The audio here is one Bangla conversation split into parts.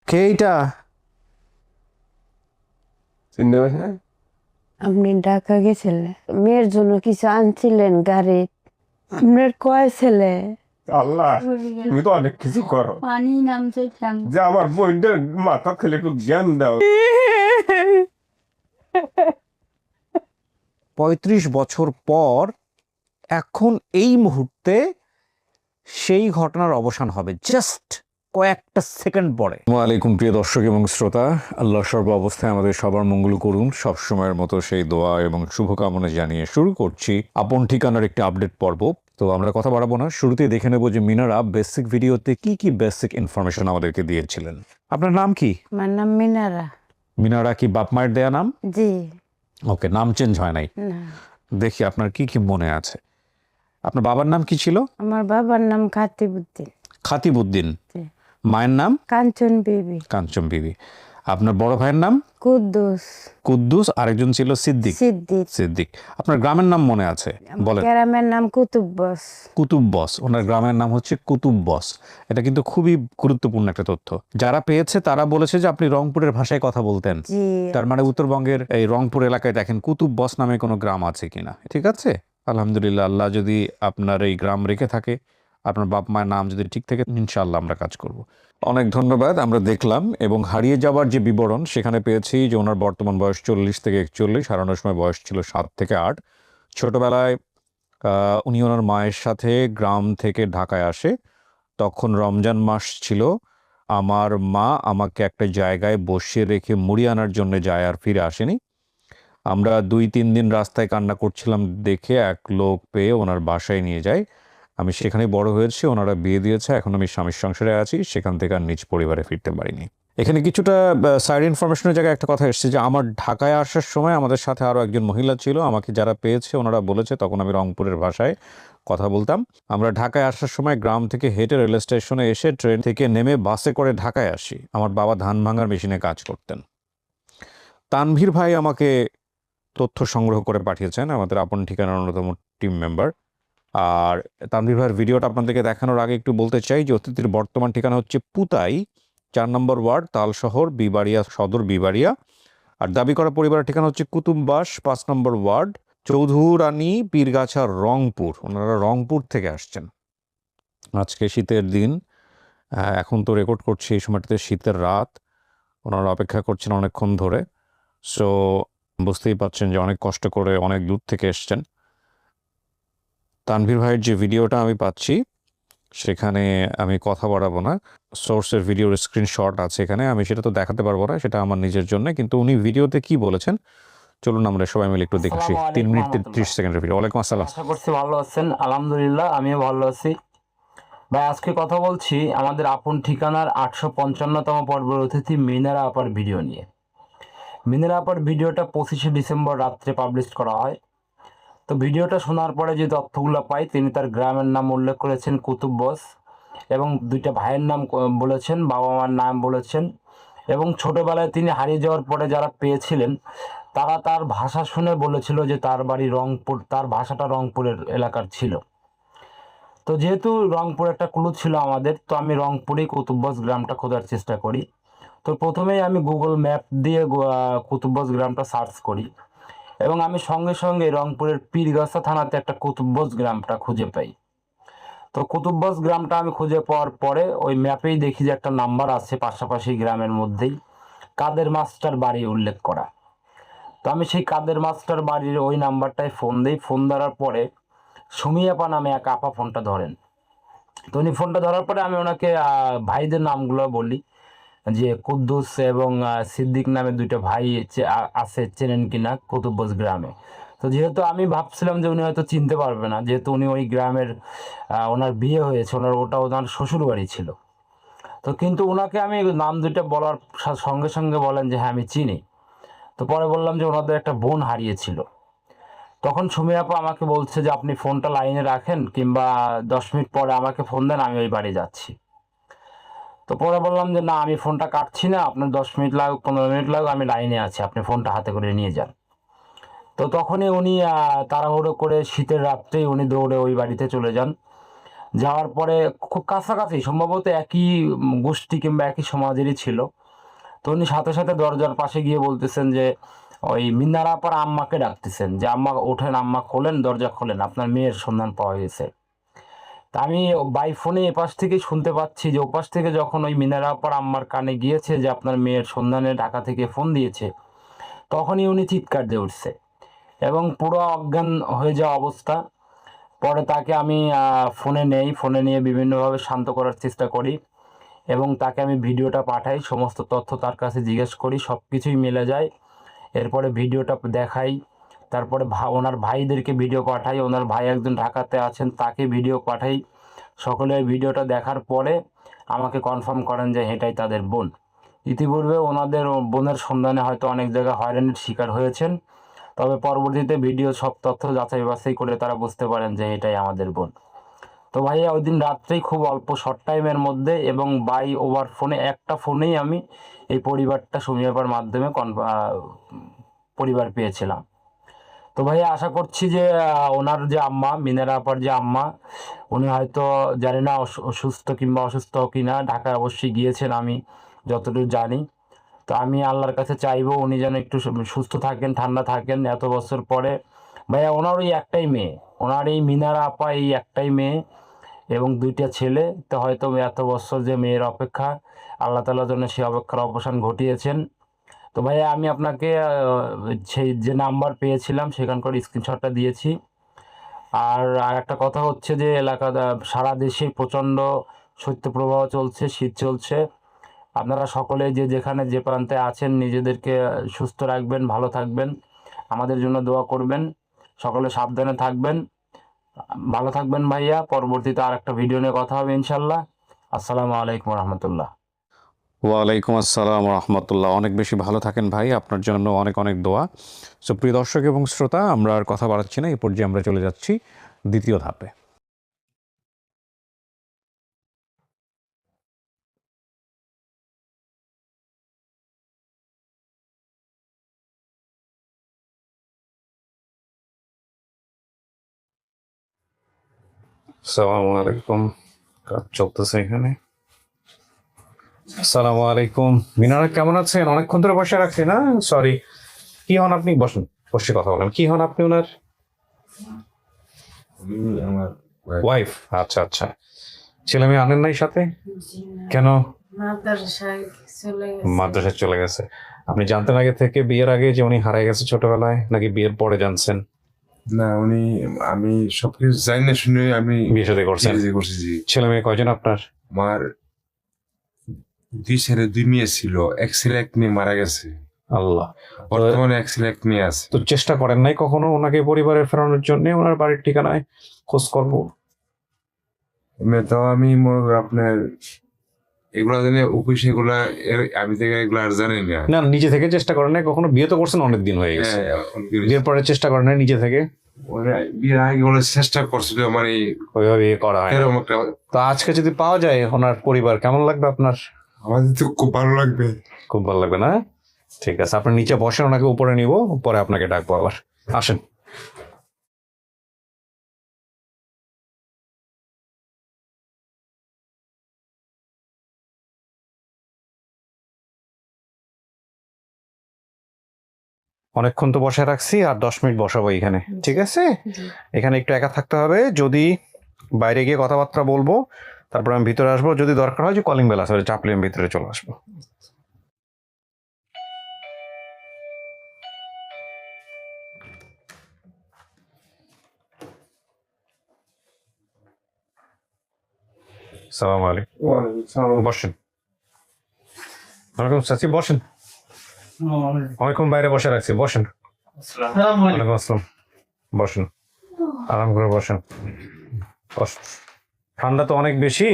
কে এইটা? আপনি ঢাকা গেছিলেন, মেয়ের জন্য কিছু আনছিলেন গাড়ি। আপনার কয় ছেলে? আল্লাহ, তুমি তো অনেক কিছু করো। পানি নামছে যে আমার বোনদের মাথা খেলে একটু জ্ঞান দাও। ৩৫ বছর পর এখন এই মুহূর্তে সেই ঘটনার অবসান হবে, জাস্ট কয়েকটা সেকেন্ড পরে। ওয়ালাইকুম প্রিয় দর্শক এবং শ্রোতা, আল্লাহ সর্ব অবস্থায় আমাদের সবার মঙ্গল করুন। সবসময়ের মতো সেই দোয়া এবং শুভকামনা জানিয়ে শুরু করছি আপন ঠিকানার একটি আপডেট পর্ব। তো আমরা কথা বাড়াবো না, শুরুতেই দেখে নেব যে মিনারা বেসিক ভিডিওতে কি কি বেসিক ইনফরমেশন আমাদেরকে দিয়েছিলেন। আপনার নাম কি? আমার নাম মিনারা। মিনারা কি বাপ মায়ের দেয়া নাম? জি। ওকে, নাম চেঞ্জ হয় নাই। না, দেখি আপনার কি কি মনে আছে। আপনার বাবার নাম কি ছিল? আমার বাবার নাম খাতিবুদ্দিন। খাতিবুদ্দিন। জি। মায়ের নাম? কাঞ্চন বিবি। কাঞ্চন বিবি। আপনার বড় ভাইয়ের নাম? কুদ্দুস। কুদ্দুস। আরেকজন ছিল সিদ্দিক। সিদ্দিক। সিদ্দিক। আপনার গ্রামের নাম মনে আছে? বলেন। গ্রামের নাম কুতুব্বস। কুতুব বস। ওনার গ্রামের নাম হচ্ছে কুতুব বস। এটা কিন্তু খুবই গুরুত্বপূর্ণ একটা তথ্য। যারা পেয়েছে তারা বলেছে যে আপনি রংপুরের ভাষায় কথা বলতেন। জি। তার মানে উত্তরবঙ্গের এই রংপুর এলাকায় দেখেন কুতুব বস নামে কোনো গ্রাম আছে কিনা। ঠিক আছে, আলহামদুলিল্লাহ। আল্লাহ যদি আপনার এই গ্রাম রেখে থাকে, আপনার বাপ মায়ের নাম যদি ঠিক থাকে, ইনশাআল্লাহ আমরা কাজ করব। অনেক ধন্যবাদ। আমরা দেখলাম এবং হারিয়ে যাওয়ার যে বিবরণ সেখানে পেয়েছি যে ওনার বর্তমান বয়স 40 থেকে 41, হারানোর সময় বয়স ছিল 7 থেকে 8। ছোটবেলায় উনি ওনার মায়ের সাথে গ্রাম থেকে ঢাকায় আসে। তখন রমজান মাস ছিল। আমার মা আমাকে একটা জায়গায় বসিয়ে রেখে মুড়ি আনার জন্য যায়, আর ফিরে আসেনি। আমরা 2-3 দিন রাস্তায় কান্না করছিলাম দেখে এক লোক পেয়ে ওনার বাসায় নিয়ে যায়। আমি সেখানে বড় হয়েছি, ওনারা বিয়ে দিয়েছে, এখন আমি স্বামীর সংসারে আছি। সেখান থেকে আর নিজ পরিবারে ফিরতে পারিনি। এখানে কিছুটা সাইড ইনফরমেশনের জায়গায় একটা কথা এসেছে যে আমার ঢাকায় আসার সময় আমাদের সাথে আরও একজন মহিলা ছিল। আমাকে যারা পেয়েছে ওনারা বলেছে তখন আমি রংপুরের ভাষায় কথা বলতাম। আমরা ঢাকায় আসার সময় গ্রাম থেকে হেঁটে রেল স্টেশনে এসে ট্রেন থেকে নেমে বাসে করে ঢাকায় আসি। আমার বাবা ধান ভাঙার মেশিনে কাজ করতেন। তানভীর ভাই আমাকে তথ্য সংগ্রহ করে পাঠিয়েছেন, আমাদের আপন ঠিকানার অন্যতম টিম মেম্বার। আর তানভীর ভাইয়ের ভিডিওটা আপনাদেরকে দেখানোর আগে একটু বলতে চাই যে অতিথির বর্তমান ঠিকানা হচ্ছে পুতাই, 4 নম্বর ওয়ার্ড, তালশহর, বিবাড়িয়া সদর, বিবাড়িয়া। আর দাবি করা পরিবারের ঠিকানা হচ্ছে কুতুববাস, 5 নম্বর ওয়ার্ড, চৌধুরানী, পীরগাছা, রংপুর। ওনারা রংপুর থেকে আসছেন। আজকে শীতের দিন, এখন তো রেকর্ড করছি এই সময়টাতে শীতের রাত। ওনারা অপেক্ষা করছেন অনেকক্ষণ ধরে। সো বুঝতেই পাচ্ছেন যে অনেক কষ্ট করে অনেক দূর থেকে এসছেন। তানভীর ভাইয়ের যে ভিডিওটা আমি পাচ্ছি সেখানে আমি কথা বাড়াবো না, সোর্সের ভিডিওর স্ক্রিনশট আছে এখানে, আমি সেটা তো দেখাতে পারবো না, সেটা আমার নিজের জন্য। কিন্তু উনি ভিডিওতে কি বলেছেন চলুন আমরা সবাই মিলে একটু দেখছি। 3 মিনিট 30 সেকেন্ডের ভিডিও। ওয়ালাইকুম আসসালাম। আশা করছি ভালো আছেন। আলহামদুলিল্লাহ আমিও ভালো আছি ভাই। আজকে কথা বলছি আমাদের আপন ঠিকানার 855তম পর্বের অতিথি মিনারা আপার ভিডিও নিয়ে। মিনারা আপার ভিডিওটা 25শে ডিসেম্বর রাত্রে পাবলিশ করা হয়। তো ভিডিওটা শোনার পরে যে তথ্যগুলো পাই, তিনি তার গ্রামের নাম উল্লেখ করেছেন কুতুব বস, এবং 2টা ভাইয়ের নাম বলেছেন, বাবা মার নাম বলেছেন, এবং ছোটবেলায় তিনি হারিয়ে যাওয়ার পরে যারা পেয়েছিলেন তারা তার ভাষা শুনে বলেছিল যে তার বাড়ি রংপুর, তার ভাষাটা রংপুরের এলাকার ছিল। তো যেহেতু রংপুর একটা ক্লু ছিল আমাদের, তো আমি রংপুরেই কুতুববস গ্রামটা খোঁজার চেষ্টা করি। তো প্রথমেই আমি গুগল ম্যাপ দিয়ে কুতুববস গ্রামটা সার্চ করি, এবং আমি সঙ্গে সঙ্গে রংপুরের পীরগাছা থানাতে একটা কুতুববস গ্রামটা খুঁজে পাই। তো কুতুববস গ্রামটা আমি খুঁজে পাওয়ার পরে ওই ম্যাপেই দেখি যে একটা নাম্বার আছে পাশাপাশি গ্রামের মধ্যেই, কাদের মাস্টার বাড়ি উল্লেখ করা। তো আমি সেই কাদের মাস্টার বাড়ির ওই নাম্বারটায় ফোন দিই। ফোন ধরার পরে সুমি আপা নামে এক আপা ফোনটা ধরেন। তো উনি ফোনটা ধরার পরে আমি ওনাকে ভাইদের নামগুলো বলি যে কুদ্দুস এবং সিদ্দিক নামে 2টা ভাই আছে, চেনেন কিনা কুতুববস গ্রামে। তো যেহেতু আমি ভাবছিলাম যে উনি হয়তো চিনতে পারবে না, যেহেতু উনি ওই গ্রামের, ওনার বিয়ে হয়েছে, ওটা ওনার শ্বশুর বাড়ি ছিল। তো কিন্তু ওনাকে আমি নাম 2টা বলার সঙ্গে সঙ্গে বলেন যে হ্যাঁ আমি চিনি। তো পরে বললাম যে ওনাদের একটা বোন হারিয়েছিল। তখন সুমি আপা আমাকে বলছে যে আপনি ফোনটা লাইনে রাখেন, কিংবা 10 মিনিট পরে আমাকে ফোন দেন, আমি ওই বাড়ি যাচ্ছি। তো পরে বললাম যে না, আমি ফোনটা কাটছি না, আপনার 10 মিনিট লাগুক 15 মিনিট লাগুক, আমি লাইনে আছি, আপনি ফোনটা হাতে করে নিয়ে যান। তো তখনই উনি তাড়াহুড়ো করে শীতের রাত্রেই উনি দৌড়ে ওই বাড়িতে চলে যান। যাওয়ার পরে খুব কাছাকাছি, সম্ভবত একই গোষ্ঠী কিংবা একই সমাজেরই ছিল, তো উনি সাথে সাথে দরজার পাশে গিয়ে বলতেছেন যে ওই মিনারা আপার আম্মাকে ডাকতেছেন যে আম্মা ওঠেন, আম্মা খোলেন, দরজা খোলেন, আপনার মেয়ের সন্ধান পাওয়া গেছে। তা আমি বাই ফোনে এপাশ থেকে শুনতে পাচ্ছি যে ওপাশ থেকে যখন ওই মিনারা আপার আম্মার কানে গিয়েছে যে আপনার মেয়ের সন্ধানে ঢাকা থেকে ফোন দিয়েছে, তখনই উনি চিৎকার দিয়ে উঠছে এবং পুরো অজ্ঞান হয়ে যাওয়া অবস্থা। পরে তাকে আমি ফোনে নেই, ফোনে নিয়ে বিভিন্নভাবে শান্ত করার চেষ্টা করি এবং তাকে আমি ভিডিওটা পাঠাই, সমস্ত তথ্য তার কাছে জিজ্ঞেস করি, সব কিছুই মিলে যায়। এরপরে ভিডিওটা দেখাই, তারপরে ওনার ভাইদেরকে ভিডিও পাঠাই, ওনার ভাই একজন ঢাকাতে আছেন তাকে ভিডিও পাঠাই। সকলে ভিডিওটা দেখার পরে আমাকে কনফার্ম করেন যে এটাই তাদের বোন। ইতিপূর্বে ওনাদের বোনের সন্ধানে হয়তো অনেক জায়গায় হয়রানির শিকার হয়েছেন, তবে পরবর্তীতে ভিডিও সব তথ্য যাচাই বাছাই করে তারা বুঝতে পারেন যে এটাই আমাদের বোন। তো ভাইয়া ওই দিন রাত্রেই খুব অল্প শর্ট টাইমের মধ্যে এবং বাই ওভার ফোনে একটা ফোনেই আমি এই পরিবারটা সুমিয়াপার মাধ্যমে পরিবার পেয়েছিলাম। তো ভাইয়া আশা করছি যে ওনার যে আম্মা, মিনারা আপার যে আম্মা, উনি হয়তো জানি না অসুস্থ কিংবা অসুস্থ কিনা, ঢাকায় অবশ্যই গিয়েছেন আমি যতটুকু জানি। তো আমি আল্লাহর কাছে চাইবো উনি যেন একটু সুস্থ থাকেন, ঠান্ডা থাকেন এত বছর পরে। ভাইয়া ওনার ওই একটাই মেয়ে, ওনার এই মিনারা আপা এই একটাই মেয়ে এবং 2টা ছেলে। তো হয়তো এত বছর যে মেয়ের অপেক্ষা, আল্লাহ তাআলার জন্য সেই অপেক্ষার অবসান ঘটিয়েছেন। তো ভাইয়া আমি আপনাকে সেই যে নাম্বার পেয়েছিলাম সেখানকার স্ক্রিনশটটা দিয়েছি। আর একটা কথা হচ্ছে যে সারা দেশে প্রচণ্ড শৈত্যপ্রবাহ চলছে, শীত চলছে। আপনারা সকলে যে যেখানে যে প্রান্তে আছেন নিজেদেরকে সুস্থ রাখবেন, ভালো থাকবেন, আমাদের জন্য দোয়া করবেন, সকলে সাবধানে থাকবেন, ভালো থাকবেন ভাইয়া। পরবর্তীতে আর একটা ভিডিও নিয়ে কথা হবে ইনশাল্লাহ। আসসালামু আলাইকুম রহমতুল্লাহ। ওয়ালাইকুম আসসালাম রহমতুল্লাহ। অনেক বেশি ভালো থাকেন ভাই, আপনার জন্য অনেক অনেক দোয়া। সো প্রিয় দর্শক এবং শ্রোতা, আমরা আর কথা বাড়াচ্ছি না, এই পর্যায়ে আমরা চলে যাচ্ছি দ্বিতীয় ধাপে। আসসালামু আলাইকুম, কাজ চলতেছে এখানে। আসসালামু আলাইকুম, মিনারা কেমন আছেন? অনেকক্ষণ ধরে বসে রাখছি না, সরি। কি হন আপনি? বসুন, বসে কথা বলেন। কি হন আপনি ওনার? আমার ওয়াইফ? আচ্ছা আচ্ছা। ছেলে মেয়ে আনেন নাই সাথে কেন? মাদ্রাসায় চলে গেছে। আপনি জানতেন আগে থেকে, বিয়ের আগে, যে উনি হারিয়ে গেছে ছোটবেলায়, নাকি বিয়ের পরে জানছেন? না, আমি সবকিছু জানি না শুনে আমি বিয়ে সাথে করছেন? বিয়ে করছি। জি। ছেলে মেয়ে কয়জন আপনার? আমার 2 ছেলে 2 মেয়ে ছিল, এক ছেলে এক মেয়ে মারা গেছে। আল্লাহ। বর্তমানে এক ছেলে এক মেয়ে আছে। তো চেষ্টা করেন নাই কখনো ওনাকে পরিবারে ফেরানোর জন্য, ওনার বাড়ির ঠিকানায় খোঁজ করব? তো আমি আপনার এগুলা জানি অফিস, এগুলা আমি থেকে এগুলা আর জানি না। না, নিজে থেকে চেষ্টা করেন নাই কখনো? বিয়ে তো করছেন অনেক দিন হয়ে গেছে, বিয়ের পরে চেষ্টা করেন নাই নিজে থেকে? বিয়ের আগে ওরা চেষ্টা করছিল, মানে ওইভাবে বিয়ে করা হয় না। এরকম একটা। তো আজকে যদি পাওয়া যায় ওনার পরিবার, কেমন লাগবে আপনার? আমাদের তো খুব ভালো লাগবে। খুব ভালো লাগবে না? ঠিক আছে, আপনি নিচে বসেন, ওনাকে উপরে নিব, পরে আপনাকে ডাকবো আবার। আসেন। অনেকক্ষণ তো বসে রাখছি, আর 10 মিনিট বসাবো এখানে, ঠিক আছে? এখানে একটু একা থাকতে হবে, যদি বাইরে গিয়ে কথাবার্তা বলবো, তারপর আমি ভিতরে আসবো, যদি দরকার হয় যে কলিং বেল আছে চাপলে আমি ভিতরে চলে আসবো। সালাম আলাইকুম, বসেন। ওয়ালাইকুম চাচি, বসেন। অনেকক্ষণ বাইরে বসে রাখছি, বসেন। ওয়ালাইকুম আসসালাম, বসেন, আরাম করে বসেন। ঠান্ডা তো অনেক বেশি,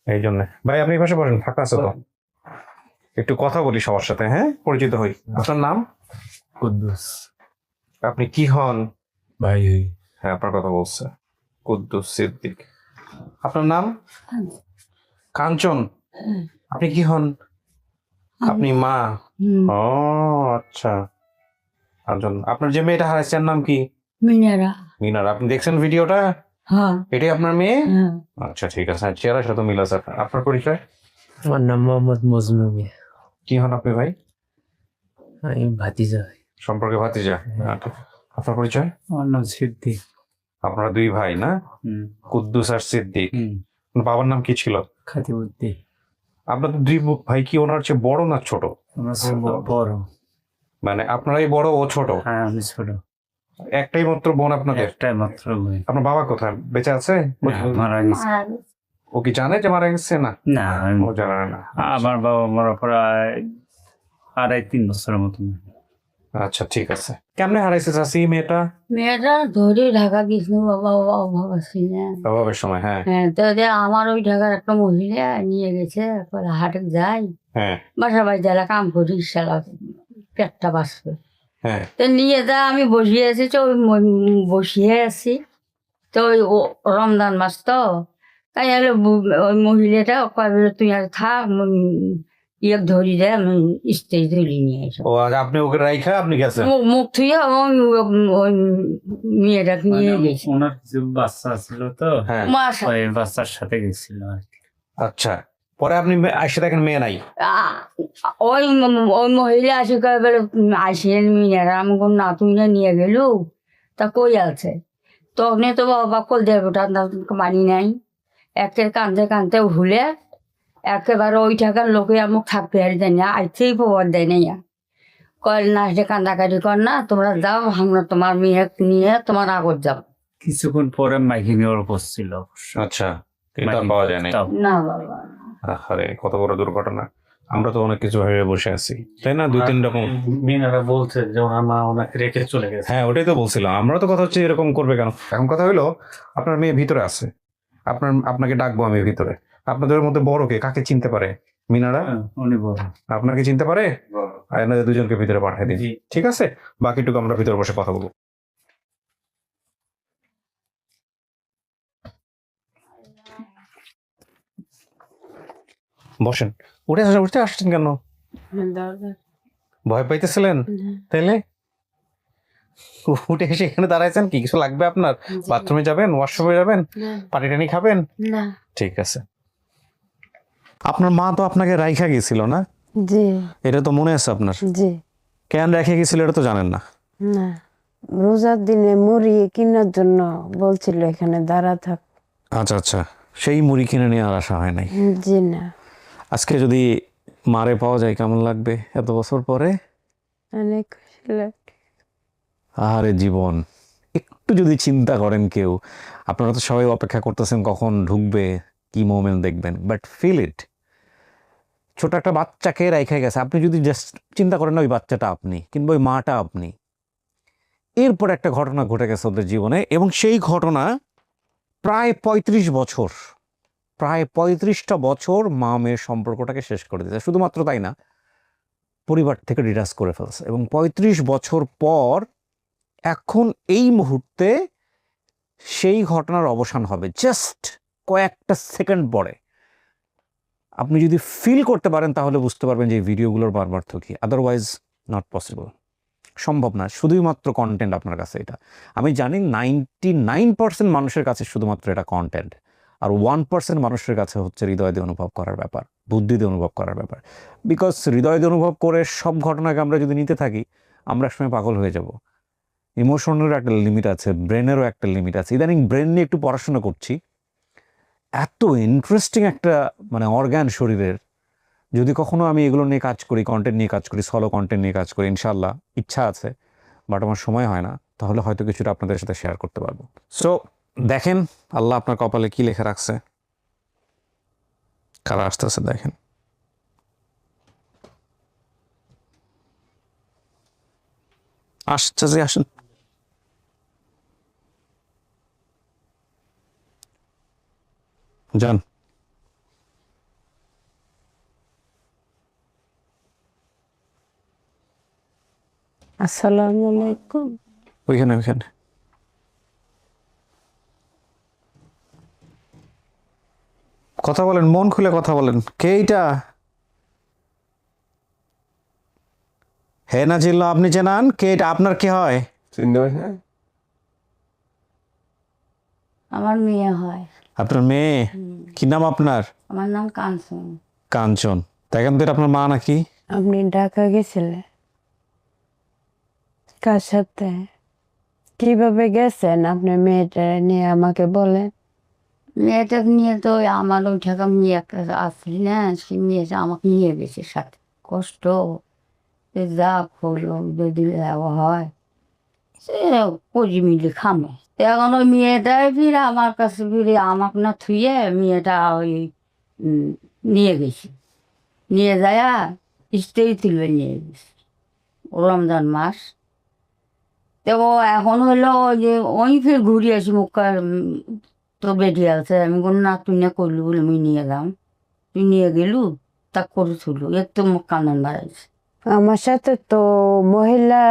এই জন্য। ভাই আপনি পাশে বসেন, ফাঁকা আছে তো? একটু কথা বলি সবার সাথে, হ্যাঁ, পরিচিত হই। আপনার নাম? কুদ্দুস। আপনি কি হন? ভাই হই। হ্যাঁ, আপনার কথা বলছে, কুদ্দুস সিদ্দিক। আপনার নাম? কাঞ্চন। আপনি কি হন? আপনি মা? ও আচ্ছা, কাঞ্চন। আপনার যে মেয়েটা হারাইছেন নাম কি? মিনারা। মিনার। আপনি দেখছেন ভিডিওটা? হ্যাঁ। এটাই আপনার মেয়ে? হ্যাঁ। আচ্ছা ঠিক আছে, চেহারার সাথে মিল আছে। আপনার পরিচয়? আমার নাম মোহাম্মদ মজনু মিয়া। কি হন আপনি ভাই? আমি ভাতিজা। সম্পর্কে ভাতিজা। আচ্ছা। আপনার পরিচয়? আমার নাম সিদ্দিক। আপনারা দুই ভাই না? কুদ্দুস আর সিদ্দিক। বাবার নাম কি ছিল? খাতিবুদ্দিন। আপনাদের দুই ভাই কি ওনার চেয়ে বড় না ছোট? আমার চেয়ে বড়। মানে আপনারাই বড়, ও ছোট? হ্যাঁ, আমি ছোট। একটাই মাত্র বোন আপনাদের? একটাই মাত্র বোন। আপনার বাবা কোথায়, বেঁচে আছে? না, মারা গেছে। ও কি জানে যে মারা গেছে? না, না, ও জানে না। আমার বাবা মারা প্রায় 2.5-3 বছরের মতন। আচ্ছা, ঠিক আছে। কেমনে হারাইছে চাচি মেয়েটা? মেয়েটা ধরে ঢাকা গেছিল বাবা, অভাব আছে না। অভাবের সময়? হ্যাঁ হ্যাঁ, তো যে আমার ওই ঢাকার একটা মহিলা নিয়ে গেছে, বলে হাটে যাই, হ্যাঁ বাসা বাড়ি যারা কাম করি, শালা পেটটা বাঁচবে। হ্যাঁ। তো নিয়ে যা আমি বসিয়ে আছি, তো বসিয়ে আছি, তো ওই রমজান মাস তো, তাই হলো ওই মহিলাটা কয় বলে তুই আর থাক, ইয়ে ধরি দে, আমি স্টেজ ধরি নিয়ে এসো। ও আজ আপনি ওকে রাইখা আপনি গেছেন? মুখ থুয়ে ওই মেয়েটাকে নিয়ে গেছি। ওনার কিছু বাচ্চা ছিল তো, হ্যাঁ। মাসা ওই বাচ্চার সাথে গেছিল আর কি। আচ্ছা, পরে আপনি এসে দেখেন মেয়ে নাই? ওই ওই মহিলা আসি কয় বলে আসেন মিনারা, আমি কোন না তুই না নিয়ে গেলু, তা কই আছে? তখন তো বাবা কল দেবো মানি নাই, একের কানতে কানতে ভুলে একেবারে ওই টাকার লোকে আমাকে থাকতে আর দেয় না, আইতেই প্রবাদ দেয় না। কয়েল না আসে কান্দাকাটি কর না, তোমরা যাও, আমরা তোমার মেয়ে নিয়ে তোমার আগত যাও। কিছুক্ষণ পরে মাইকিং এর করছিল। আচ্ছা, কিন্তু আর পাওয়া যায় না? না বাবা, আরে কত বড় দুর্ঘটনা! আমরা তো অনেক কিছু ভেবে বসে আছি, তাই না? 2-3 রকম মিনারা বলছে যে ওনার মা ওনাকে রেখে চলে গেছে। হ্যাঁ, ওটাই তো বলছিলাম। আমরা তো কথা হচ্ছে এরকম করবে কেন? এখন কথা হলো, আপনার মেয়ে ভিতরে আছে, আপনাকে ডাকবো আমি ভিতরে। আপনাদের মধ্যে বড় কে, কাকে চিনতে পারে? মিনারা হ্যাঁ, উনি বড়। আপনাকে চিনতে পারে? আর এনাদের দুজনকে ভিতরে পাঠিয়ে দিন, জি। ঠিক আছে? বাকিটুকু আমরা ভিতরে বসে কথা বলবো। বসেন। উঠে আসছেন কেন? ভয় পাইতেছিলেন তাইলে? উঠে এসে এখানে দাঁড়াইছেন, কি কিছু লাগবে আপনার? বাথরুমে যাবেন, ওয়াশরুমে যাবেন, পানি টানি খাবেন? না। ঠিক আছে। আপনার মা তো আপনাকে রাইখা গেছিল না? জি এটা তো মনে আছে আপনার? জি। কেন রেখে গেছিল এটা তো জানেন না? না, রোজার দিনে মুড়ি কেনার জন্য বলছিল এখানে দাঁড়া থাক। আচ্ছা আচ্ছা, সেই মুড়ি কিনে নিয়ে আর আসা হয় নাই। জি না। আজকে যদি মারে পাওয়া যায় কেমন লাগবে এত বছর পরে? অনেক খুশি লাগে। আরে জীবন, একটু যদি চিন্তা করেন কেউ, আপনারা তো সবাই অপেক্ষা করতেছেন কখন ঢুকবে, কি মোমেন্ট দেখবেন, বাট ফিল ইট। ছোট একটা বাচ্চাকে রাইখা গেছে, আপনি যদি জাস্ট চিন্তা করেন ওই বাচ্চাটা আপনি, কিংবা ওই মাটা আপনি। এরপর একটা ঘটনা ঘটে গেছে ওদের জীবনে, এবং সেই ঘটনা প্রায় 35 বছর, প্রায় 35টা বছর মা মেয়ের সম্পর্কটাকে শেষ করে দিয়েছে। শুধুমাত্র তাই না, পরিবার থেকে ডিটাচ করে ফেলছে। এবং 35 বছর পর এখন এই মুহূর্তে সেই ঘটনার অবসান হবে, জাস্ট কয়েকটা সেকেন্ড পরে। আপনি যদি ফিল করতে পারেন তাহলে বুঝতে পারবেন যে এই ভিডিওগুলোর বারবার্থ কি। আদারওয়াইজ নট পসিবল, সম্ভব না। শুধুমাত্র কন্টেন্ট আপনার কাছে এটা, আমি জানি 99% মানুষের কাছে শুধুমাত্র এটা কন্টেন্ট, আর 1% মানুষের কাছে হচ্ছে হৃদয় দিয়ে অনুভব করার ব্যাপার, বুদ্ধি দিয়ে অনুভব করার ব্যাপার। বিকজ হৃদয় দিয়ে অনুভব করে সব ঘটনাকে আমরা যদি নিতে থাকি, আমরা একসময় পাগল হয়ে যাব। ইমোশনেরও একটা লিমিট আছে, ব্রেনেরও একটা লিমিট আছে। ইদানিং ব্রেন নিয়ে একটু পড়াশোনা করছি, এত ইন্টারেস্টিং একটা মানে অর্গান শরীরের। যদি কখনো আমি এগুলো নিয়ে কাজ করি, কন্টেন্ট নিয়ে কাজ করি, সলো কন্টেন্ট নিয়ে কাজ করি, ইনশাল্লাহ ইচ্ছা আছে, বাট আমার সময় হয় না, তাহলে হয়তো কিছুটা আপনাদের সাথে শেয়ার করতে পারবো। সো দেখেন আল্লাহ আপনার কপালে কি লেখা রাখছে, কারা আসতেছে দেখেন। আসছে যে আসেন। যান। আসসালামু আলাইকুম। ওইখানে ওইখানে কথা বলেন, মন খুলে কথা বলেন। কে এইটা? হে না চিনল, আপনি চেনান? কে এটা? আপনার কে হয়? চিনতে পারছি না? আমার মেয়ে হয়। আপনার মেয়ে? কি নাম আপনার? আমার নাম কাঞ্চন। কাঞ্চন। দেখেন তো এটা আপনার মা নাকি? আপনি ঢাকা গেছিলেন কার সাথে? কিভাবে গেছেন আপনি মেয়েটা নিয়ে আমাকে বলেন। মেয়েটাকে নিয়ে তো ওই আমার ওই ঠেকা মেয়ে একটা আসলি না, সে মেয়েটা আমাকে নিয়ে গেছে সাথে। কষ্ট সে যা করলো যদি দেওয়া হয় সে কজি মিলে খামে। এখন ওই মেয়েটাই ফিরে আমার কাছে ফিরে আমাকে না থুয়ে মেয়েটা ওই উম, নিয়ে গেছি। নিয়ে যায় স্ত্রী তুলবে নিয়ে গেছি রমজান মাস। তো এখন হলো ওই যে ওই ফির ঘুরে আসি মুখ তো বেরিয়ে আছে। আমি কোনো না তুই না করলু বলে আমি নিয়ে গেলাম, তুই নিয়ে গেলু তা করেছিল একটু মুখ কান্দন বাড়াইছে। আমার সাথে তো মহিলা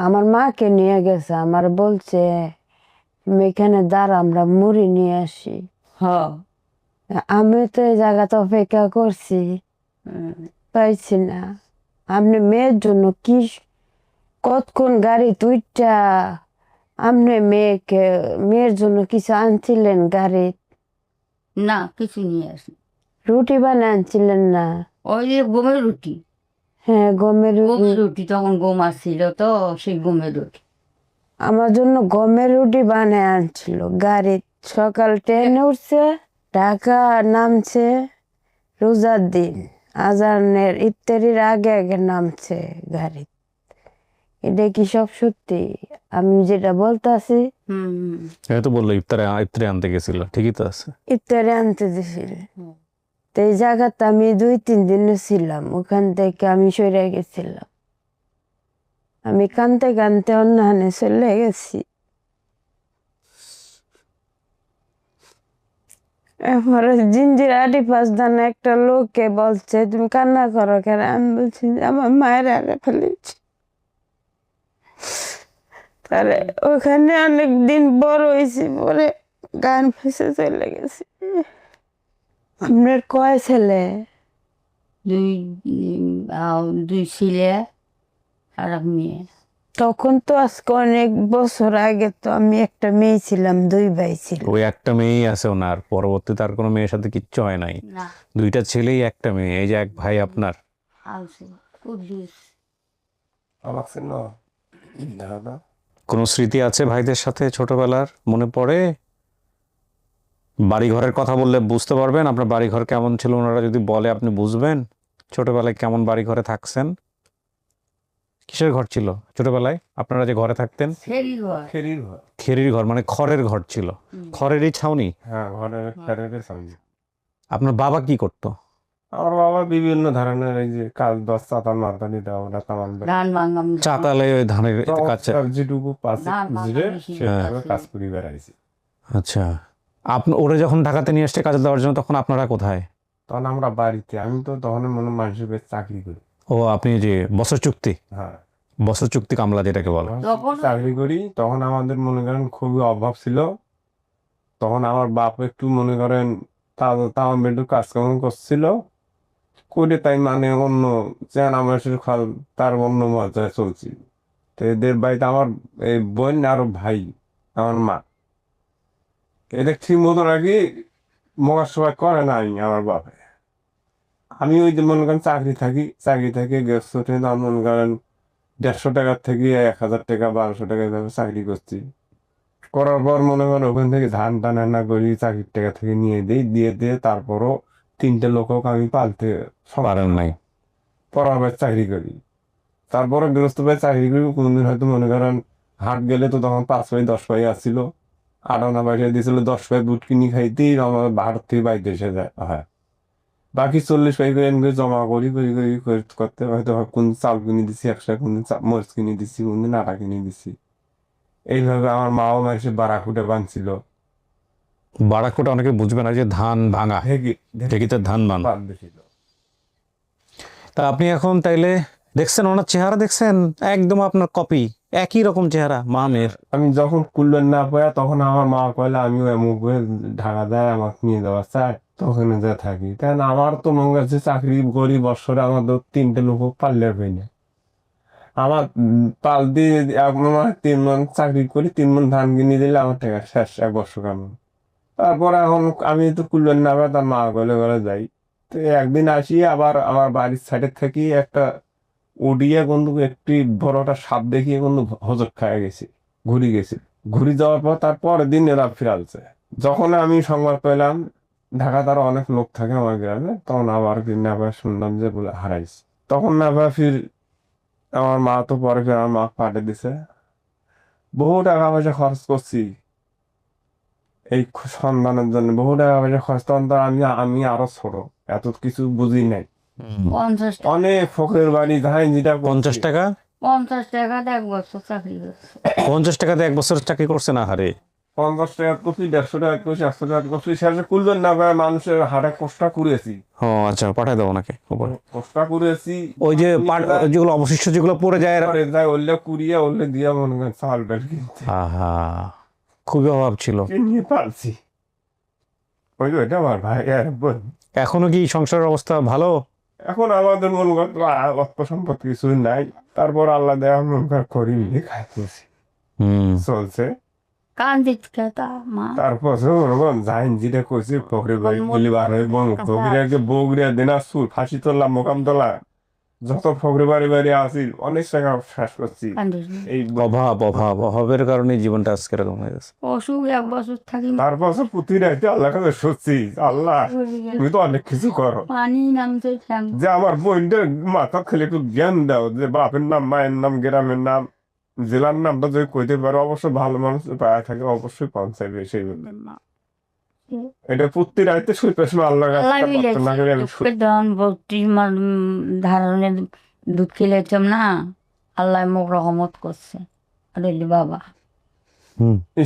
আমার মাকে নিয়ে গেছে, আমার বলছে "তুমি এখানে দাঁড়া, আমরা মুড়ি নিয়ে আসি"। হ আমি তো এই জায়গাতে অপেক্ষা করছি, পাইছি না। আপনি মেয়ের জন্য কি কতক্ষণ গাড়ি তুইটা আপনি মেয়ের জন্য কিছু আনছিলেন গাড়ি? না কিছু নিয়ে আসি। রুটি বানিয়ে আনছিলেন না? ওই যে গমের রুটি, হ্যাঁ, গমের গমের রুটি। রুটি তখন গম আসছিল তো সেই গমের রুটি। আমার জন্য গমের রুটি বানিয়ে আনছিল গাড়ি। সকাল ট্রেনে উঠছে, ঢাকা নামছে রোজার দিন, আজানের ইফতারির আগে আগে নামছে গাড়ি। এটা কি সব সত্যি আমি যেটা বলতাছি? হুম এই তো বললো ইফতারে আনতে গেছিল, ঠিকই তো আছে। ইফতারি আনতে দিছিল। হুম। তো এই জায়গাতে আমি 2-3 দিন ছিলাম, ওখান থেকে আমি সরে গেছিলাম। আমি কানতে কানতে অন্যহানে চলে গেছি। এরপরে জিঞ্জির আড়ি পাশ দানে একটা লোককে বলছে তুমি কান্না করো কেন? আমি বলছি যে আমার মায়ের আরে ফেলেছি। তারে ওখানে অনেক দিন বড় হয়েছি, পরে গান ফেসে চলে গেছি। আপনার কয় ছেলে? দুই দুই ছেলে আর এক মেয়ে। তখন তো আজকে অনেক বছর আগে তো আমি একটা মেয়ে ছিলাম, 2 ভাই ছিল। ওই একটা মেয়েই আছে ওনার, পরবর্তীতে আর কোনো মেয়ের সাথে কিচ্ছু হয় নাই। না 2টা ছেলেই, একটা মেয়ে। এই যে এক ভাই আপনার, আছে কুদ্দুস। আমাকে চিনো? দাদা কোনো স্মৃতি আছে ভাইদের সাথে ছোটবেলার মনে পড়ে? বাড়ি ঘরের কথা বললে বুঝতে পারবেন আপনার বাড়ি ঘর কেমন ছিল, ওনারা যদি বলে আপনি বুঝবেন ছোটবেলায় কেমন বাড়ি ঘরে থাকছেন। কিসের ঘর ছিল ছোটবেলায় আপনারা যে ঘরে থাকতেন? ফেরি ঘর। খেরির ঘর। খেরির ঘর, মানে খড়ের ঘর ছিল, খড়েরই ছাউনি। হ্যাঁ, ঘরের খেরের সামনে। আপনার বাবা কি করতো? আমার বাবা বিভিন্ন ধরনের এই যে কাজ, 10 চাতাল মারদানি দেওয়া, ওটা তামান ধান ভাঙাম চাতালে ওই ধানের কাছে। যেটুকু পাশে ধান জিরে ভাঙাম সেভাবে কাজ করি বেড়াইছি। আচ্ছা, ওরা যখন ঢাকাতে নিয়ে আসছে কাজে দেওয়ার জন্য, তখন আপনারা কোথায়? তখন আমরা বাড়িতে, আমি তো তখন মনে মানুষের বেশ চাকরি করি। ও, আপনি যে বছর চুক্তি, হ্যাঁ, বছর চুক্তি কামলা যেটাকে বলে। তখন চাকরি করি। তখন আমাদের মনে করেন খুবই অভাব ছিল। তখন আমার বাপ একটু মনে করেন তাও একটু কাজকর্ম করছিল করে, তাই মানে অন্য যেন আমার তার অন্য মজায় চলছি। তো এদের বাড়িতে আমার এই বোন আর ভাই, আমার মা, এদের ঠিক মতন আর কি মগার সবাই করে নাই আমার বাপে। আমি ওই যে মনে করেন চাকরি থেকে গেছো ট্রেন, আমি মনে করেন 150 টাকার থেকে 1000 টাকা 1200 টাকা এভাবে চাকরি করছি। করার পর মনে করেন ওখান থেকে ধান টান না করি চাকরির টাকা থেকে নিয়ে দিয়ে তারপরও 3টে লোকক আমি পালতে পারেন নাই। পরাবার চাকরি করি। তারপরে গৃহস্থ ভাই চাকরি করি। কোনদিন হয়তো মনে করেন হাট গেলে তো তখন 5 পাই 10 পাই আসছিল, 8 আনা পাঠিয়ে দিয়েছিল। 10 পাই বুট কিনি খাইতেই আমার হাট থেকে বাড়িতে এসে যায়। হ্যাঁ, বাকি 40 পাই করে এনে জমা করি করতে হয়তো কোন চাল কিনে দিছি একশো, কোনদিন মরিচ কিনে দিছি, কোনদিন আটা কিনে দিছি। এইভাবে আমার মাও মাসে বারাকুটে বানছিল। বারাকোটা অনেকে বুঝবে না, যে ধান ভাঙা, ঢেকিতে ধান বান। তা আপনি এখন তাইলে দেখছেন ওনার চেহারা, দেখছেন একদম আপনার কপি, একই রকম চেহারা মা মেয়ের। আমি যখন কুলবেন না পায়া তখন আমার মা কইলে আমিও এমন করে ঢাকা দেয় আমাকে নিয়ে যাওয়া চাই, তখন যা থাকি। কারণ আমার তো মনে হচ্ছে চাকরি করি বছরে আমাদের 3টে লোক পারলে পাই না। আমার পাল দিয়ে আমার 3 মণ চাকরি করি, 3 মণ ধান কিনে দিলে আমার টাকা শেষ 1 বছর কাম। তারপরে এখন আমি তো কুলবেন না পাই, তার মা কইলে যাই তো একদিন আসি আবার আমার বাড়ির সাইডের থেকে একটা ওডিয়া বন্ধু একটি বড়টা সাপ দেখিয়ে বন্ধু হোঁচট খায় গেছি, ঘুরে গেছি। ঘুরে যাওয়ার পর তার পরের দিন এরা ফিরালছে। যখন আমি সংবাদ পেলাম ঢাকা তার অনেক লোক থাকে আমার গ্রামে, তখন আবার নেপাল শুনলাম যে বলে হারাইছে। তখন নেপাল ফির আমার মা তো পরে ফির আমার মা পাঠিয়ে দিছে। বহু টাকা পয়সা খরচ করছি এই সন্ধানের জন্য, বহু টাকা পয়সা খরচ। তখন তো আমি আরো ছোট, এত কিছু বুঝি নাই। 50 টাকা। অনেক ফখরের বাড়ি ধাই যেটা 50 টাকা 50 টাকাতে 1 বছর চাকরি করছে। 50 টাকাতে 1 বছর চাকরি করছে না হারে? 50 টাকা করছি, 150 টাকা করছি, 100 টাকা করছি, শেষে কুলবেন না ভাই, মানুষের হাটে কষ্ট করেছি, ও আচ্ছা, পাঠায় দাও ওনাকে উপরে। কষ্ট করেছি। ওই যে যেগুলো অবশিষ্ট যেগুলো পড়ে যায় পরে যাই ওলে কুড়িয়ে ওলে দিয়ে মনে করেন চাল ডাল কিনতে আহা, খুবই অভাব ছিল। কিনিয়ে পারছি। ওই যে ওইটা আমার ভাই আর বোন। এখনো কি সংসারের অবস্থা ভালো? এখন আমাদের মন অর্থ সম্পদ কিছুই নাই, তারপর আল্লাহ দেওয়া মন করি মিলে খাইতেছি, চলছে। কান্দিত খেতা মা। তারপর জাইন যেটা কইছে ফখরে ভাই বলি বার হয়ে ফখরিয়াকে বগরিয়া দিনাজপুর ফাঁসি তোলা মোকাম তোলা যত ফখরে বাড়ি বাড়ি আসি অনেক টাকা শেষ করছি। এই অভাবের কারণে জীবনটা আজকে এরকম হয়ে গেছে। অসুখ 1 বছর থাকি তারপর প্রতি রাইতে আল্লাহ কাছে সত্যি, আল্লাহ তুমি তো অনেক কিছু করো, পানি নামছে যে আমার বোনদের মাথা খেলে একটু জ্ঞান দাও, যে বাপের নাম, মায়ের নাম, গ্রামের নাম, জেলার নামটা যদি কইতে পারো, অবশ্য ভালো মানুষ পায়া থাকে অবশ্যই পৌঁছাইবে। সেই এটা প্রতি রাইতে শুইতে সময় আল্লাহ প্রার্থনা করে আমি শুই। ধারণের দুধ খেলেছিলাম না, আল্লাহ মুখ রহমত করছে। আরে বাবা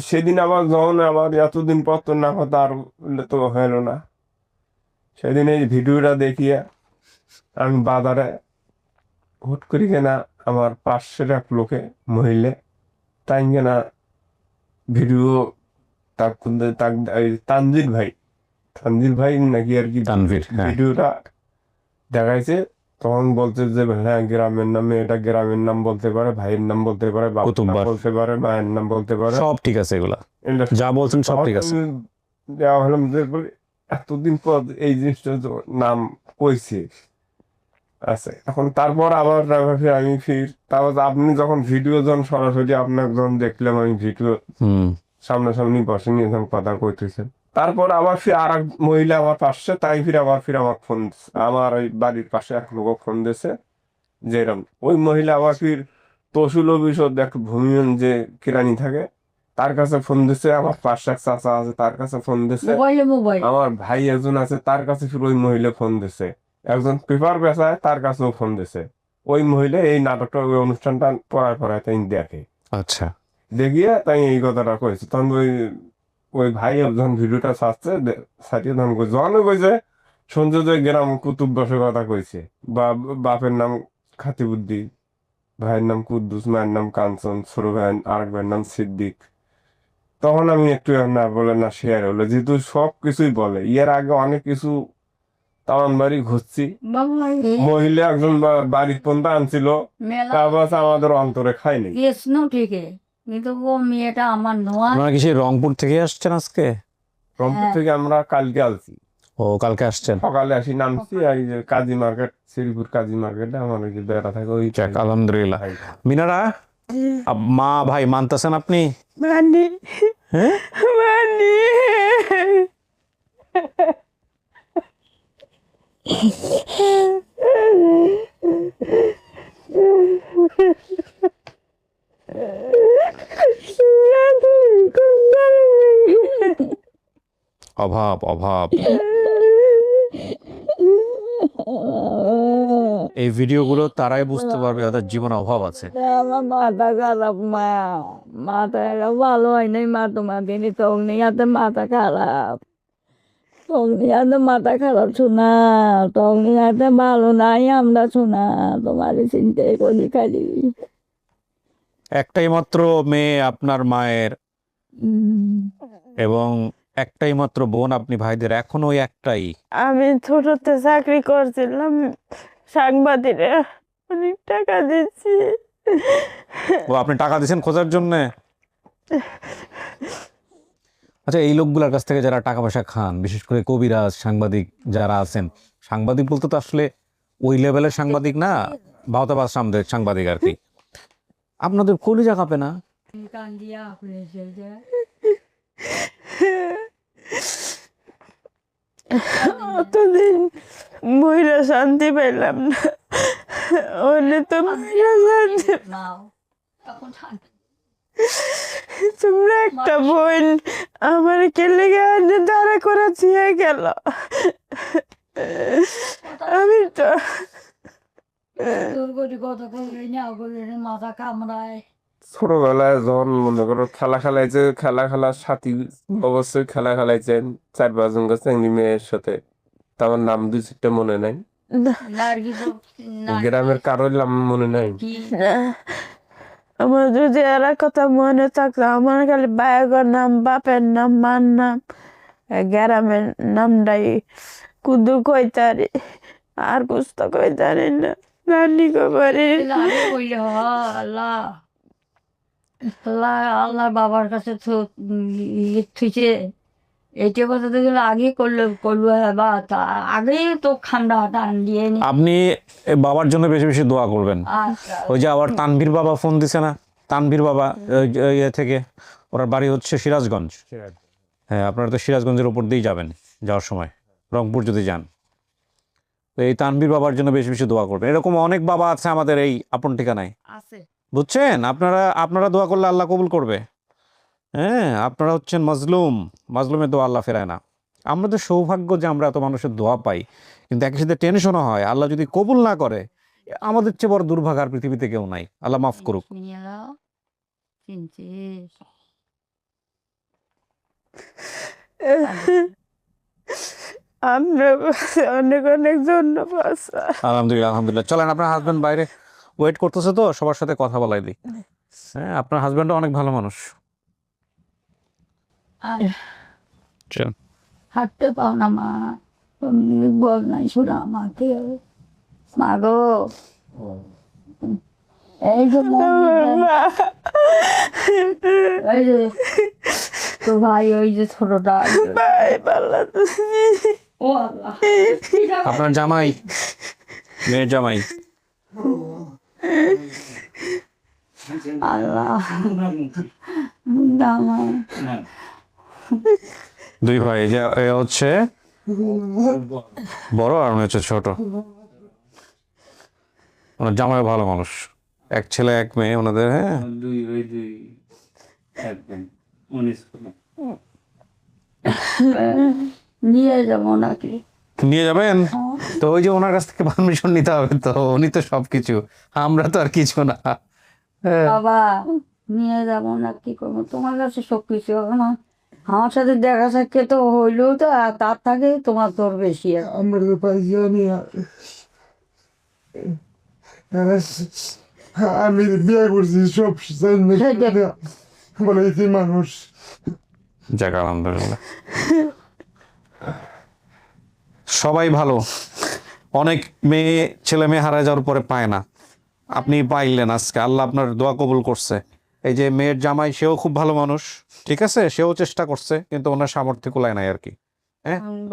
সেদিন আবার যখন আমার এতদিন পর তো না কথা আর তো হলো না, সেদিন এই ভিডিওটা দেখিয়ে আমি বাজারে হুট করি কেনা আমার পাশের এক লোকে মহিলা তাই কেনা ভিডিও তানজির ভাই নাকি আর কি তানভীর, হ্যাঁ। ভিডিওটা দেখাইছে। তখন বলছে যে হ্যাঁ গ্রামের নামে, এটা গ্রামের নাম বলতে পারে, ভাইয়ের নাম বলতে পারে, বাবার নাম কুতুববার বলতে পারে, মায়ের নাম বলতে পারে, সব ঠিক আছে, এগুলা এটা যা বলছেন সব ঠিক আছে। দেওয়া হলাম যে বলে এতদিন পর এই জিনিসটা নাম কইছে আছে। এখন তারপর আবার আমি তারপর আপনি যখন ভিডিও যখন সরাসরি আপনার যখন দেখলাম, আমি ভিডিও সামনাসামনি বসে নিয়ে যখন কথা কইতেছেন, তারপর আবার আর এক মহিলা আমার পাশে, তাই আবার আমার ফোন, আমার ওই বাড়ির পাশে এক লোক ফোন দিয়েছে যে এরকম। ওই মহিলা আবার তহসিল অফিসত এক ভূমিহীন যে কিরানি থাকে তার কাছে ফোন দিছে, আমার পাশে এক চাচা আছে তার কাছে ফোন দিছে, আমার ভাই একজন আছে তার কাছে ওই মহিলা ফোন দিছে, একজন পেপার বেচায় তার কাছেও ফোন দিছে। ওই মহিলা এই নাটকটা, ওই অনুষ্ঠানটা পড়ায় তাই দেখে। আচ্ছা, দেখিয়ে তাই এই কথাটা কয়েছে। তখন ওই ভাই যখন ভিডিওটা ছাড়িয়ে তখন যখন কইছে সঞ্জয় গ্রাম কুতুব বসে কথা কইছে, বা বাপের নাম খাতিবুদ্দি, ভাইয়ের নাম কুদ্দুস, মায়ের নাম কাঞ্চন, ছোট ভাই আরেক ভাইয়ের নাম সিদ্দিক। তখন আমি একটু না বলে না শেয়ার হলো, যেহেতু সব কিছুই বলে। এর আগে অনেক কিছু তামান বাড়ি ঘুরছি, মহিলা একজন বাড়ির পন্থা আনছিল, তারপর আমাদের অন্তরে খাইনি। ঠিকই, কিন্তু ও মেয়েটা আমার নোয়া। আপনারা কি সেই রংপুর থেকে আসছেন আজকে? রংপুর থেকে আমরা কালকে আসছি। ও, কালকে আসছেন? সকালে আসি, নামছি এই যে কাজী মার্কেট, শ্রীপুর কাজী মার্কেটে আমার ওই যে বেড়া থাকে ওই। যাক, আলহামদুলিল্লাহ। মিনারা, মা ভাই মানতেছেন আপনি? মানি হ্যাঁ, মানি অভাব অভাব। এই ভিডিওগুলো তারাই বুঝতে পারবে তাদের জীবনে অভাব আছে। আমার মাথা খারাপ, মাথা ভালো হয় নাই, মা তোমাকে তখন মাথা খারাপ, তখন মাথা খারাপ শোনা, তখন ভালো নাই আমরা শোনা, তোমার চিন্তাই করি খালি। একটাই মাত্র মেয়ে আপনার মায়ের, এবং একটাই মাত্র বোন আপনি ভাইদের, এখনো একটাই। আমি ছোটতে চাকরি করছিলাম, সাংবাদিকে অনেক টাকা দিচ্ছি। ও, আপনি টাকা দিয়েছেন খোঁজার জন্য? আচ্ছা, এই লোকগুলোর কাছ থেকে যারা টাকা পয়সা খান, বিশেষ করে কবিরাজ, সাংবাদিক যারা আছেন, সাংবাদিক বলতে তো আসলে ওই লেভেলের সাংবাদিক না, ভাওতাবাজ সাংবাদিক আর কি, আপনাদের কলিজা কাঁপে না? কান্দিয়া হয়েছে যে অতদিন মহিলা শান্তি পেলাম না, ওনে তো মহিলা শান্তি। নাও তখন শান্তি তোমরা একটা বোন আমার কেলে গানে দাঁড়া করে দিয়ে গেল, আমি তো তোর করে কথা করে না করে মাথা কামড়ায়। ছোটবেলায় যখন মনে করো খেলা খেলাইছে, খেলার সাথী অবশ্যই খেলা খেলাইছেন 4-5 জন চেংড়ি মেয়ের সাথে, তার নাম 2-4টা মনে নাই। নার্গিস গ্রামের কারোর নাম মনে নাই। কি আমার যদি এরা কথা মনে থাকতো, আমার খালি বায়াগর নাম, বাপের নাম, মার নাম, গ্রামের নামটাই কুদু কইতারি, আর কুছ তো কইতারি না, নানি করি। আমি বললে আল্লাহ আল্লাহ আল্লাহ বাবার কাছে তো থুইছে এইটা কথা তো গেলে আগে করলো বা আগেই তো খান্ডা টান দিয়ে নি। আপনি বাবার জন্য বেশি বেশি দোয়া করবেন। আচ্ছা ওই যে আবার তানভীর বাবা ফোন দিছে না, তানভীর বাবা ইয়ে থেকে, ওর বাড়ি হচ্ছে সিরাজগঞ্জ। হ্যাঁ, আপনারা তো সিরাজগঞ্জের উপর দিয়েই যাবেন যাওয়ার সময়, রংপুর যদি যান। তো এই তানভীর বাবার জন্য বেশি বেশি দোয়া করবেন। এরকম অনেক বাবা আছে আমাদের এই আপন ঠিকানায়, আছে বুঝছেন? আপনারা দোয়া করলে আল্লাহ কবুল করবে। হ্যাঁ, আপনারা হচ্ছেন মাজলুমের দোয়া আল্লাহ ফেরায় না। আমাদের সৌভাগ্য যে আমরা এত মানুষের দোয়া পাই, কিন্তু একই সাথে টেনশনও হয় আল্লাহ যদি কবুল না করে, আমাদের চেয়ে বড় দুর্ভাগ্য আর পৃথিবীতে কেউ নাই। আল্লাহ মাফ করুক। নিয়ে নাও চিনছিস আমরা অনেক অনেক ধন্যবাদ স্যার। আলহামদুলিল্লাহ। চলেন, আপনার হাজবেন্ড বাইরে ওয়েট করতেছে, তো সবার সাথে কথা বলাই দিই। হ্যাঁ, আপনার হাজবেন্ডও অনেক ভালো মানুষ। আর চল। হাঁটতে পাও না মা, তুমি বল নাই শোনা আমাকে মা গো। এই যে এই যে তো ভাই, ওই যে ছোটটা ভাই ভালো ও আল্লাহ আপনার জামাই, মেয়ের জামাই। আল্লাহ দামাই দুই ভাই, যে এ হচ্ছে বড় আর উনি হচ্ছে ছোট। ওনার জামাই ভালো মানুষ, এক ছেলে এক মেয়ে ওনাদের। হ্যাঁ, নিয়ে যাবো নাকি? নিয়ে যাবেন তো? ওই যে ওনার কাছ থেকে পারমিশন নিতে হবে তো, উনি তো সবকিছু, আমরা তো আর কিছু না। হ্যাঁ। বাবা নিয়ে যাবো না, কি করবো? তোমার কাছে সবকিছু এখন আমার সাথে দেখা সাক্ষাৎ তো হইলেও তো তার থাকে তোমার তোর বেশি আমরা তো পাইছি আমি বিয়ে করছি সব বলেছি মানুষ। যাক, আলহামদুলিল্লাহ, সবাই ভালো। অনেক ছেলে মেয়ে হারায় যাওয়ার পরে পায় না, আপনি পাইলেন আজকে, আল্লাহ আপনার দোয়া কবুল করছে। এই যে মেয়ের জামাই, সেও খুব ভালো মানুষ, ঠিক আছে, সেও চেষ্টা করছে, কিন্তু ওনার সামর্থ্য কুলায় নাই আর কি।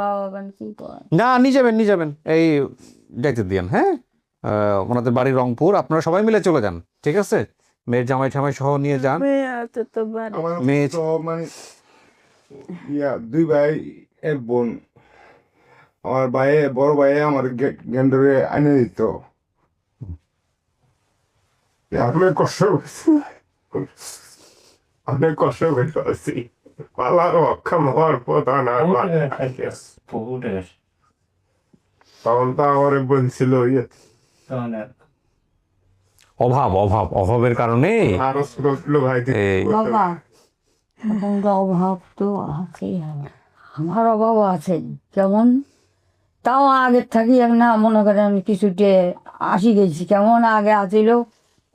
বাবা কি করে না, নিয়ে যাবেন এই যাইতে দিয়েন। হ্যাঁ, ওনাদের বাড়ি রংপুর, আপনারা সবাই মিলে চলে যান, ঠিক আছে? মেয়ের জামাই সহ নিয়ে যান। মেয়ে আছে তো বাড়ি। মেয়ে তো মানে দুই ভাই এক বোন, আমার বড় ভাই আমার গেন্ডরে আনে দিত। অনেক কষ্ট করছি পালার অক্ষম হওয়ার প্রধান তখন তো আমার বলছিল অভাবের কারণে আরো ছোট ভাই এই বাবা এখন তো অভাব তো আছেই, আমার অভাব আছে কেমন, তাও আগের থাকি না মনে করেন আমি কিছুতে আসি গেছি। কেমন আগে আছিল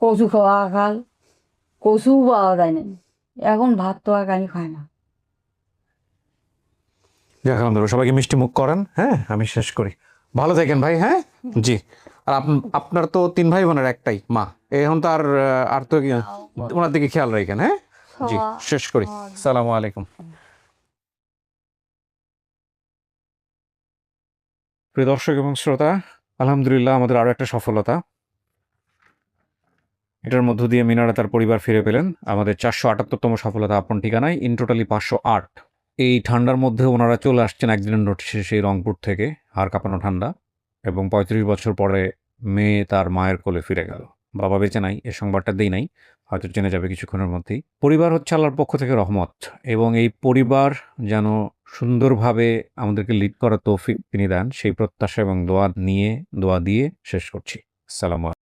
কচু খাওয়া খাল, কচু পাওয়া যায় না, এখন ভাত তো আর কানি খায় না। সবাইকে মিষ্টি মুখ করেন। হ্যাঁ, আমি শেষ করি। ভালো থাকেন ভাই। হ্যাঁ জি। আর আপনার তো 3 ভাই বোনের একটাই মা, এখন তো আর তো ওনার দিকে খেয়াল রাখেন। হ্যাঁ জি, শেষ করি। আসসালামু আলাইকুম। প্রিয় দর্শক এবং শ্রোতা, আলহামদুলিল্লাহ আমাদের আরও একটা সফলতা। এটার মধ্য দিয়ে মিনারা তার পরিবার ফিরে পেলেন। আমাদের 478তম সফলতা আপন ঠিকানায়, ইন টোটালি 508। এই ঠান্ডার মধ্যে ওনারা চলে আসছেন একদিনের নোটিশে সেই রংপুর থেকে, হাড় কাঁপানো ঠান্ডা, এবং 35 বছর পরে মেয়ে তার মায়ের কোলে ফিরে গেল। বাবা বেঁচে নাই, এ সংবাদটা দেই নাই, হয়তো জেনে যাবে কিছুক্ষণের মধ্যেই। পরিবার হচ্ছে আল্লাহর পক্ষ থেকে রহমত, এবং এই পরিবার যেন সুন্দরভাবে আমাদেরকে লিড করার তৌফিক তিনি দেন, সেই প্রত্যাশা এবং দোয়া দিয়ে শেষ করছি। আসসালামু আলাইকুম।